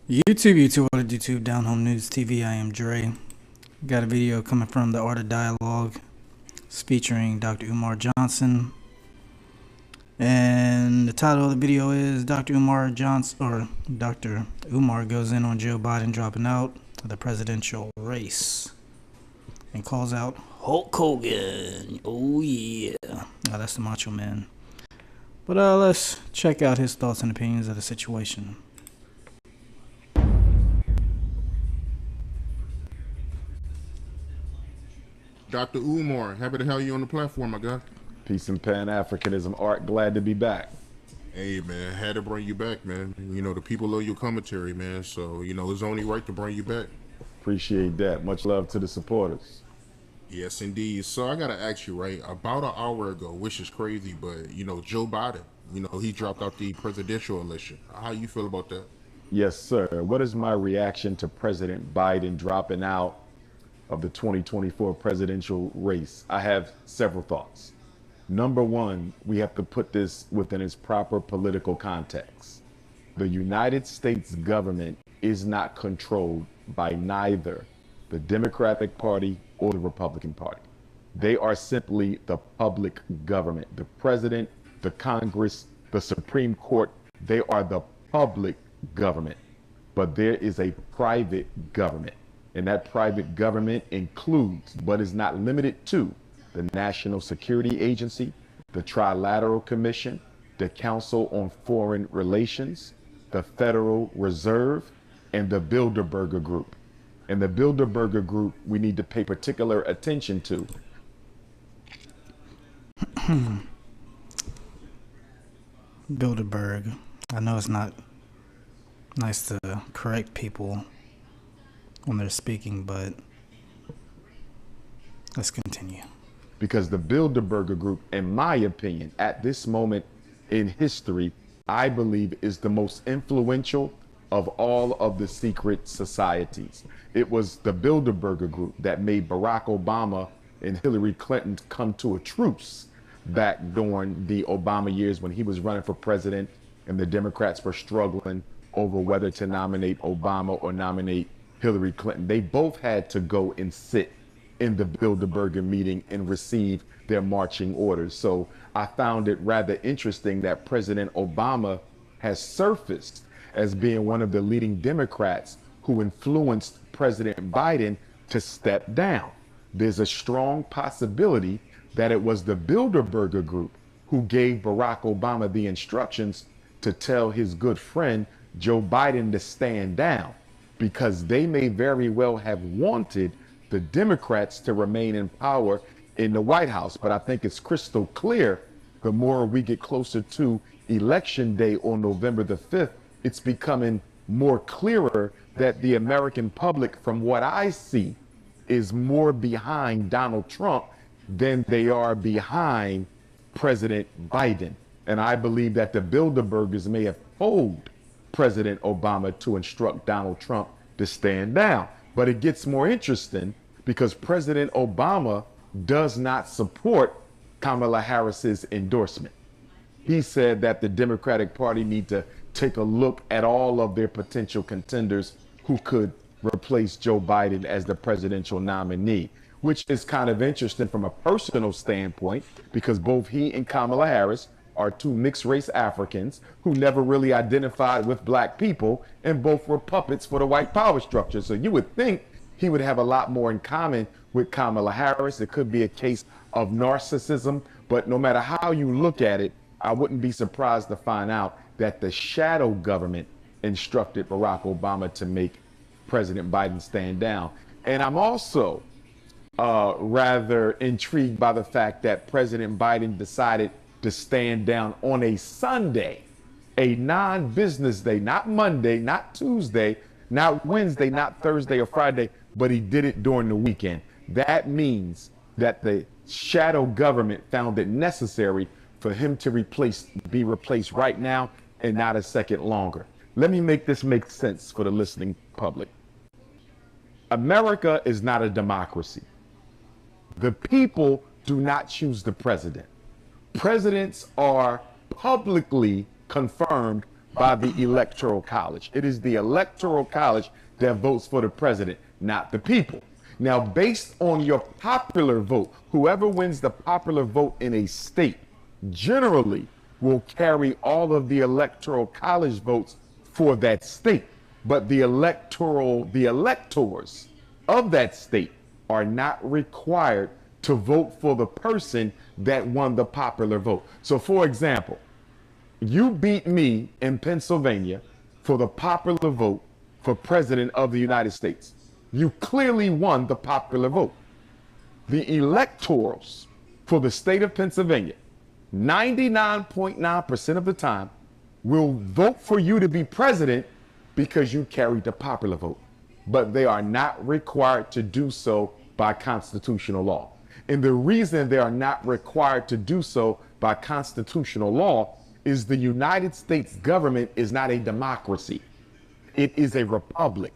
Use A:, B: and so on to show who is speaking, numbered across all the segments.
A: YouTube, what YouTube, Down Home News TV. I am Dre. Got a video coming from the Art of Dialogue. It's featuring Dr. Umar Johnson. And the title of the video is Dr. Umar Johnson, or Dr. Umar goes in on Joe Biden dropping out of the presidential race and calls out Hulk Hogan. Oh yeah. Oh, that's the Macho Man. But let's check out his thoughts and opinions of the situation.
B: Dr. Umar, happy to have you on the platform, my guy.
C: Peace and Pan-Africanism. Art, glad to be back.
B: Hey, man, had to bring you back, man. You know, the people love your commentary, man. So, you know, it's only right to bring you back.
C: Appreciate that. Much love to the supporters.
B: Yes, indeed. So I got to ask you, right, about an hour ago, which is crazy, but, you know, Joe Biden, you know, he dropped out the presidential election. How you feel about that?
C: Yes, sir. What is my reaction to President Biden dropping out of the 2024 presidential race? I have several thoughts. Number one, we have to put this within its proper political context. The United States government is not controlled by neither the Democratic Party or the Republican Party. They are simply the public government. The president, the Congress, the Supreme Court, they are the public government. But there is a private government. And that private government includes, but is not limited to, the National Security Agency, the Trilateral Commission, the Council on Foreign Relations, the Federal Reserve, and the Bilderberger Group. And the Bilderberger Group we need to pay particular attention to.
A: Bilderberg. I know it's not nice to correct people when they're speaking, but let's continue.
C: Because the Bilderberger Group, in my opinion, at this moment in history, I believe is the most influential of all of the secret societies. It was the Bilderberger Group that made Barack Obama and Hillary Clinton come to a truce back during the Obama years when he was running for president and the Democrats were struggling over whether to nominate Obama or nominate Hillary Clinton. They both had to go and sit in the Bilderberger meeting and receive their marching orders. So I found it rather interesting that President Obama has surfaced as being one of the leading Democrats who influenced President Biden to step down. There's a strong possibility that it was the Bilderberger Group who gave Barack Obama the instructions to tell his good friend Joe Biden to stand down, because they may very well have wanted the Democrats to remain in power in the White House. But I think it's crystal clear, the more we get closer to Election Day on November the 5th, it's becoming more clearer that the American public, from what I see, is more behind Donald Trump than they are behind President Biden. And I believe that the Bilderbergers may have told President Obama to instruct Donald Trump to stand down. But it gets more interesting because President Obama does not support Kamala Harris's endorsement. He said that the Democratic Party need to take a look at all of their potential contenders who could replace Joe Biden as the presidential nominee, which is kind of interesting from a personal standpoint because both he and Kamala Harris are two mixed race Africans who never really identified with black people, and both were puppets for the white power structure. So you would think he would have a lot more in common with Kamala Harris. It could be a case of narcissism, but no matter how you look at it, I wouldn't be surprised to find out that the shadow government instructed Barack Obama to make President Biden stand down. And I'm also rather intrigued by the fact that President Biden decided to stand down on a Sunday, a non-business day, not Monday, not Tuesday, not Wednesday, not Thursday or Friday, but he did it during the weekend. That means that the shadow government found it necessary for him to be replaced right now and not a second longer. Let me make this make sense for the listening public. America is not a democracy. The people do not choose the president. Presidents are publicly confirmed by the Electoral College. It is the Electoral College that votes for the president, not the people. Now, based on your popular vote, whoever wins the popular vote in a state generally will carry all of the Electoral College votes for that state. But the electors of that state are not required to vote for the person that won the popular vote. So, for example, you beat me in Pennsylvania for the popular vote for president of the United States. You clearly won the popular vote. The electors for the state of Pennsylvania, 99.9% of the time, will vote for you to be president because you carried the popular vote. But they are not required to do so by constitutional law. And the reason they are not required to do so by constitutional law is the United States government is not a democracy. It is a republic.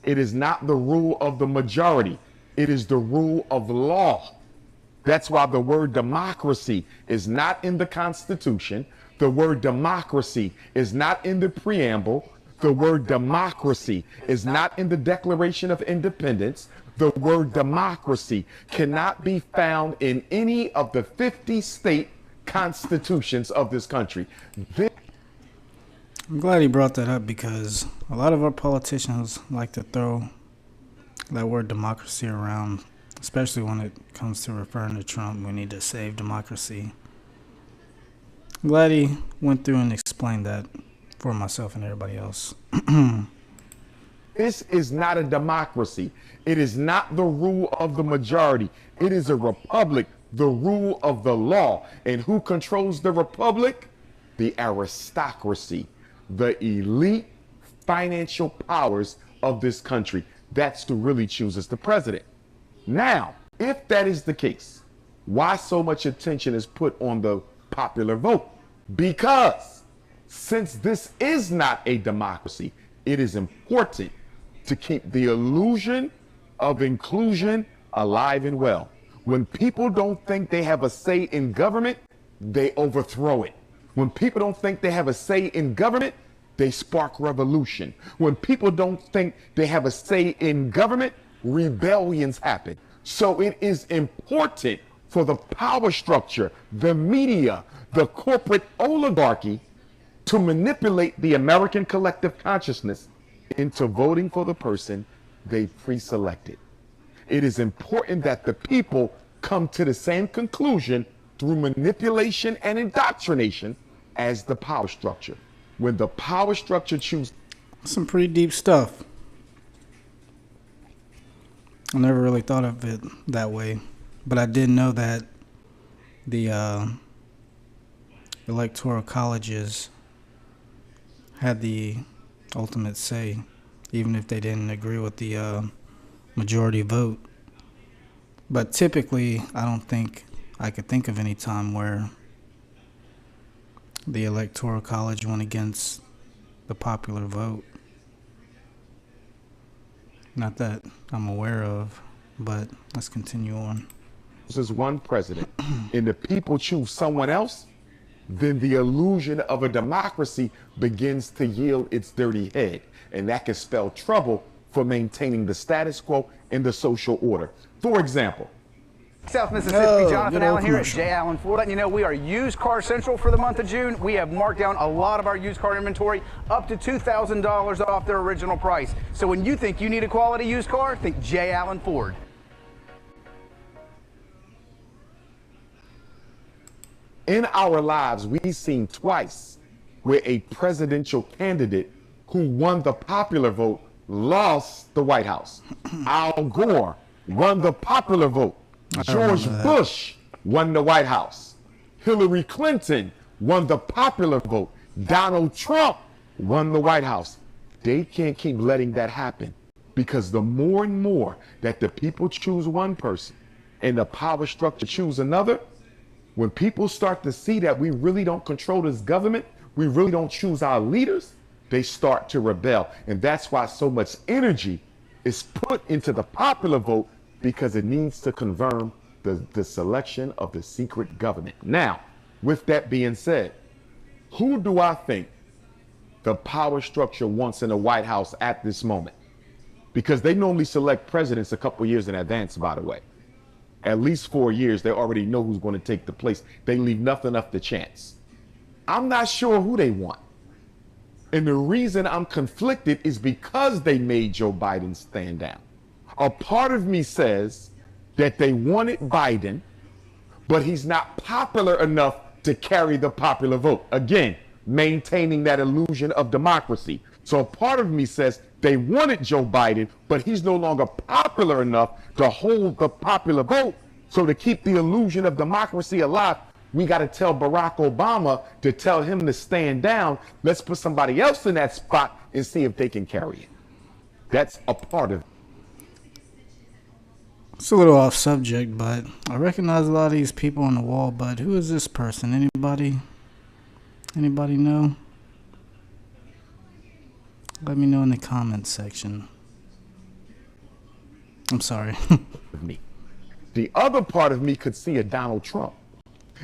C: It is not the rule of the majority. It is the rule of law. That's why the word democracy is not in the Constitution. The word democracy is not in the preamble. The word democracy is not in the Declaration of Independence. The word democracy cannot be found in any of the 50 state constitutions of this country.
A: I'm glad he brought that up because a lot of our politicians like to throw that word democracy around, especially when it comes to referring to Trump. We need to save democracy. I'm glad he went through and explained that for myself and everybody else.
C: This is not a democracy. It is not the rule of the majority. It is a republic, the rule of the law. And who controls the republic? The aristocracy, the elite financial powers of this country. That's who really chooses the president. Now, if that is the case, why so much attention is put on the popular vote? Because since this is not a democracy, it is important to keep the illusion of inclusion alive and well. When people don't think they have a say in government, they overthrow it. When people don't think they have a say in government, they spark revolution. When people don't think they have a say in government, rebellions happen. So it is important for the power structure, the media, the corporate oligarchy to manipulate the American collective consciousness into voting for the person they pre-selected. It is important that the people come to the same conclusion through manipulation and indoctrination as the power structure. When the power structure chooses...
A: Some pretty deep stuff. I never really thought of it that way, but I did know that the electoral colleges had the ultimate say, even if they didn't agree with the majority vote. But typically, I don't think I could think of any time where the electoral college went against the popular vote. Not that I'm aware of, but let's continue on.
C: This is one president, and the people choose someone else, then the illusion of a democracy begins to yield its dirty head, and that can spell trouble for maintaining the status quo and the social order. For example,
D: South Mississippi, Jonathan Allen here at J. Allen Ford. Letting you know we are Used Car Central for the month of June. We have marked down a lot of our used car inventory up to $2,000 off their original price. So when you think you need a quality used car, think J. Allen Ford.
C: in our lives, we've seen twice where a presidential candidate who won the popular vote lost the White House. Al Gore won the popular vote. George Bush won the White House. Hillary Clinton won the popular vote. Donald Trump won the White House. They can't keep letting that happen, because the more and more that the people choose one person and the power structure choose another, when people start to see that we really don't control this government, we really don't choose our leaders, they start to rebel. And that's why so much energy is put into the popular vote, because it needs to confirm the selection of the secret government. Now, with that being said, who do I think the power structure wants in the White House at this moment. Because they normally select presidents a couple years in advance, by the way. At least 4 years, they already know who's going to take the place. They leave nothing up to chance. I'm not sure who they want. And the reason I'm conflicted is because they made Joe Biden stand down. A part of me says that they wanted Biden, but he's not popular enough to carry the popular vote. Again, maintaining that illusion of democracy. So a part of me says they wanted Joe Biden, but he's no longer popular enough to hold the popular vote. So to keep the illusion of democracy alive, we got to tell Barack Obama to tell him to stand down. Let's put somebody else in that spot and see if they can carry it. That's a part of it.
A: It's a little off subject, but I recognize a lot of these people on the wall, but who is this person? Anybody? Anybody know? Let me know in the comments section. I'm sorry.
C: Me. The other part of me could see a Donald Trump.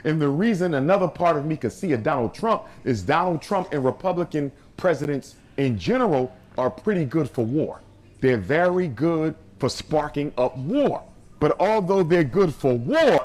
C: And the reason another part of me could see a Donald Trump is Donald Trump and Republican presidents in general are pretty good for war. They're very good for sparking up war. But although they're good for war,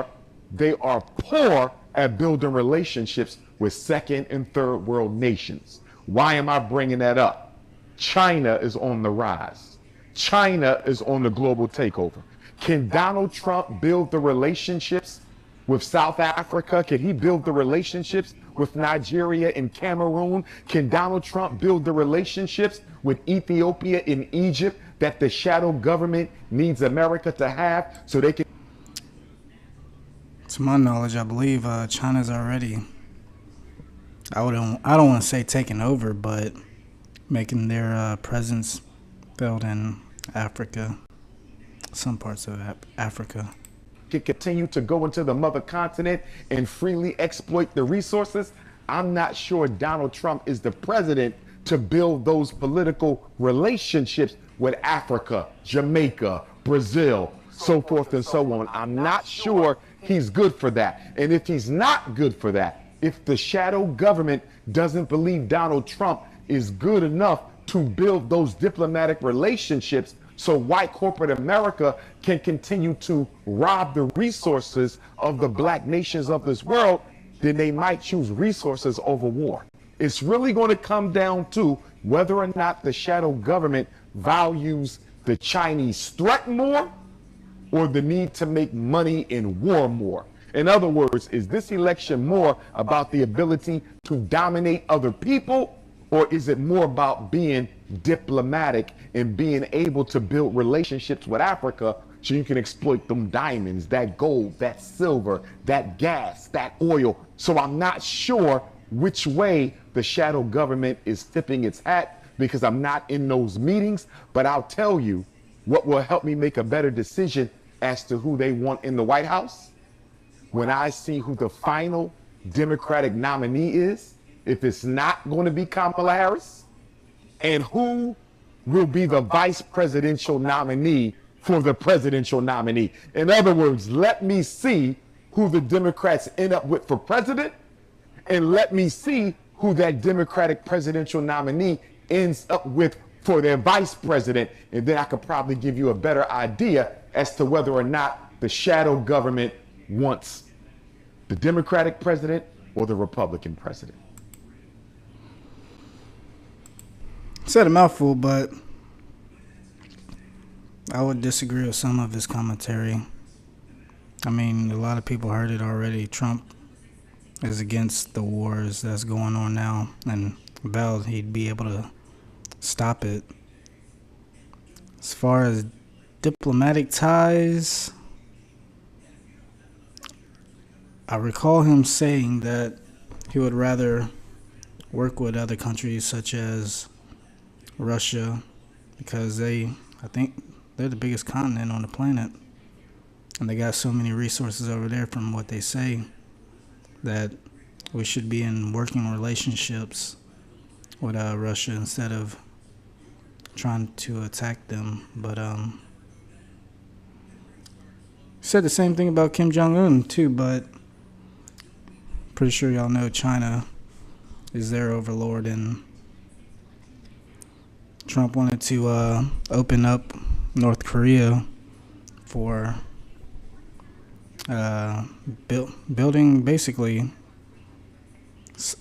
C: they are poor at building relationships with second and third world nations. Why am I bringing that up? China is on the rise. China is on the global takeover. Can Donald Trump build the relationships with South Africa? Can he build the relationships with Nigeria and Cameroon? Can Donald Trump build the relationships with Ethiopia and Egypt that the shadow government needs America to have so they can?
A: To my knowledge, I believe China's already, I don't want to say taking over, but making their presence felt in Africa, some parts of Africa.
C: Can continue to go into the mother continent and freely exploit the resources. I'm not sure Donald Trump is the president to build those political relationships with Africa, Jamaica, Brazil, so forth and so on. I'm not sure he's good for that. And if he's not good for that, if the shadow government doesn't believe Donald Trump is good enough to build those diplomatic relationships so white corporate America can continue to rob the resources of the black nations of this world, then they might choose resources over war. It's really going to come down to whether or not the shadow government values the Chinese threat more or the need to make money in war more. In other words, is this election more about the ability to dominate other people, or is it more about being diplomatic and being able to build relationships with Africa so you can exploit them diamonds, that gold, that silver, that gas, that oil? So I'm not sure which way the shadow government is tipping its hat because I'm not in those meetings, but I'll tell you what will help me make a better decision as to who they want in the White House. When I see who the final Democratic nominee is, if it's not going to be Kamala Harris, and who will be the vice presidential nominee for the presidential nominee. In other words, let me see who the Democrats end up with for president, and let me see who that Democratic presidential nominee ends up with for their vice president, and then I could probably give you a better idea as to whether or not the shadow government wants the Democratic president or the Republican president.
A: Said a mouthful, but I would disagree with some of his commentary. I mean, a lot of people heard it already. Trump is against the wars that's going on now, and vowed he'd be able to stop it. As far as diplomatic ties, I recall him saying that he would rather work with other countries such as Russia, because I think they're the biggest continent on the planet, and they got so many resources over there from what they say, that we should be in working relationships with Russia instead of trying to attack them. But said the same thing about Kim Jong-un too, but pretty sure y'all know China is their overlord, and Trump wanted to open up North Korea for building basically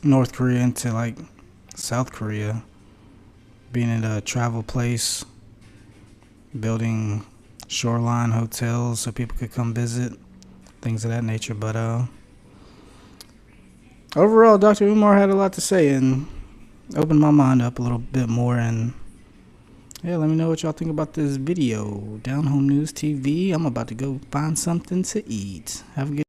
A: North Korea into like South Korea, being at a travel place, building shoreline hotels so people could come visit, things of that nature. But overall, Dr. Umar had a lot to say and opened my mind up a little bit more. And yeah, let me know what y'all think about this video. Down Home News TV. I'm about to go find something to eat. Have a good